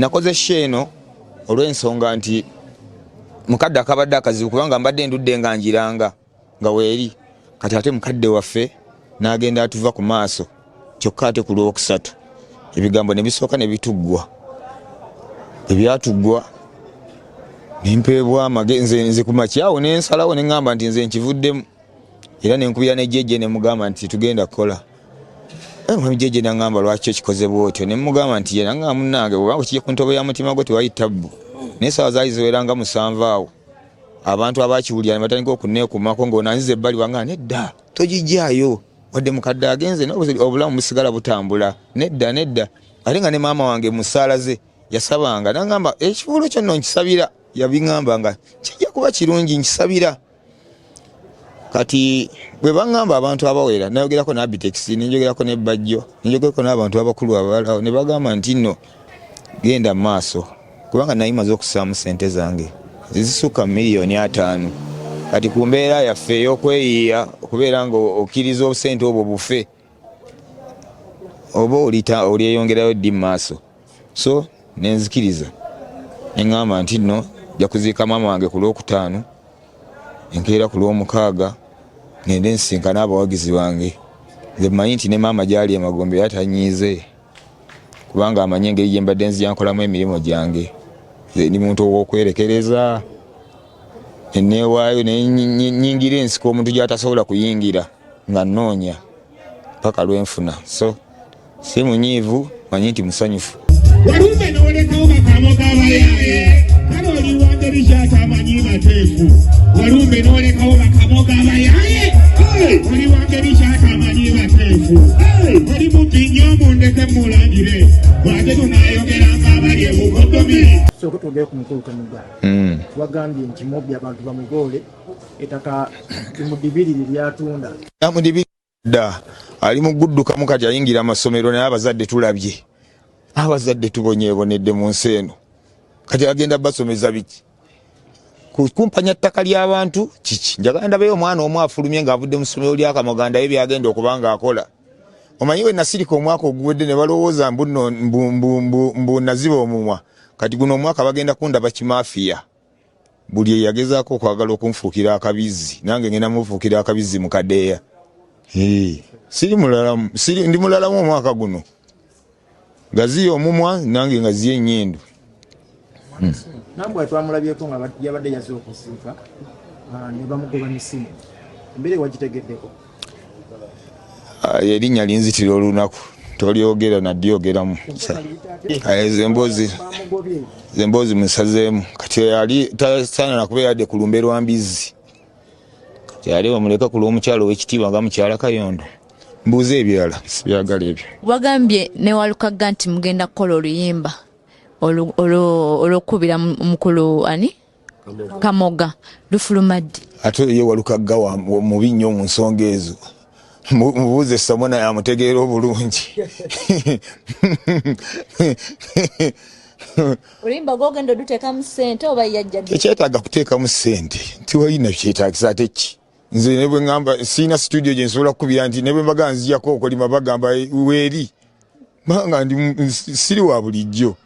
nakoze sheno olw'ensonga nti mukadde akabadde akazibu kubanga mbadde ndudde nga njiranga nga weeri kati ate mukadde waffe n'agenda atuva ku maaso kyokka ate ku lwokusatu ebigambo ne bisooka ne bituggwa ebyatuggwa nimpeebwa amagenze nze ku makyawo n'ensalawo ne ŋŋamba nti nze nkivuddemu era ne nkubira ne jjejje ne mugamba nti tugenda kukola mwami jjejje n'aŋŋamba lwaki okikoze bw'otyo ne mugamba nti ye naŋŋamba munnange bwobanga kijja ku ntobo ya mutima gwo tewayi ttabbu naye essaawa zaali ziweranga 7 awo abantu abakiwulira ne batandika okunneekumako ng'onanziza ebbali wange nedda togijjaayo wadde mukadde agenze obulamu busigala butambula nedda ate nga ne maama wange mu ssaala ze yasabanga n'aŋŋamba ekifuulo kyo nno nkisabira yabiŋŋamba nga kijja kuba kirungi nkisabira kati bwe baŋŋamba abantu abawera nayogerako n'Abitex nenjogerako ne Bajjo nenjogerako n'abantu abakulu abalalawo ne bagamba nti nno genda mu maaso kubanga nayimaze okusaamu ssente zange zisukka miliyoni 5 kati ku mbeera yaffe ey'okweyiiya okubeera nga okkiriza obusente obwo bufe oba olyeyongerayo ddi mu maaso so nenzikiriza neŋŋamba nti nno nja kuziika maama wange ku lwokutaano enkeera ku lw'omukaaga ngende nsinkana abawagizi bange nze mmanyi nti ne maama gyali emagombe yatanyiize kubanga amanyi engeri gye mbadde nzijankolamu emirimu gyange nze ndi muntu ow'okwerekereza neewaayo nenyingira ensiko omuntu gy'atasobola kuyingira nga nnoonya paka lwenfuna so si munyiivu manyi nti musanyufu Warume n'olekawo bakamo k'abayaaye kale oliwanga erishaata amanyi mateefu warume n'olekawo bakamo k'abayaaye oliwanga erishaata amanyi mateefu oli muti nnyo mundeke mulangire wate tunaayogeranga abali ebukodomi soko tugere ku mukulu Kamuga wagambye nti mobya abantu bamugole ettaka limudibirire lyatunda namudibirida ali mu guddukamu kati ayingira amasomero naye abazadde tulabye abazadde tubonyeebonedde mu nsi eno kati agenda basomeza biki kumpanya ttaka ly'abantu kiki njagala ndabeyo omwana omu afulumye ng'avudde mu ssomero lya Kamoga ndaye byagenda okuba ng'akola omanyi we nasirika omwaka oguwedde ne balowooza mbu naziba omumwa kati guno omwaka bagenda kundaba kimafiya buli eyagezaako okwagala okunfuukira akabizi nange ngenda mufuukira akabizi mu kadeeya ndi mulalamu omwaka guno gaziya omumwa nange nga ziye ennyindo nambwe twamulabyeko nga yabadde yaze okusiika ne bamugoba misimu mbere wagitegeddeko erinnya linzitira olunaku tolyogera nadyogeramu emboozi musazeemu kati yali tasaana nakubeera yadde ku lumbe lwa mbizi kati yali bamuleka ku lw'omukyalo w'ekitiibwa nga mukyala Kayondo mbuuza ebirala sibyagala ebyo wagambye ne Walukagga nti mugenda kukola oluyimba olw'okubira mukulu ani Kamoga Lufulumaddi ate ye Walukagga mubi nnyo mu nsonga ezo mubuuze Samona yamutegeera obulungi oluyimba gwogenda oduteekamu ssente oba yajja ekyetaaga kuteekamu ssente tiwalina kyetaagisa ate ki nze ne bwe ŋŋamba siina studio gye nsobola kukubira nti ne bwe mbaga nzijjako okolima bagamba weeri banga ndi siri wa bulijjo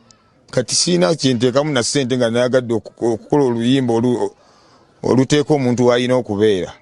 kati siina kyenteekamu na ssente nga nayagadde okukola oluyimba oluteeka omuntu w'alina okubeera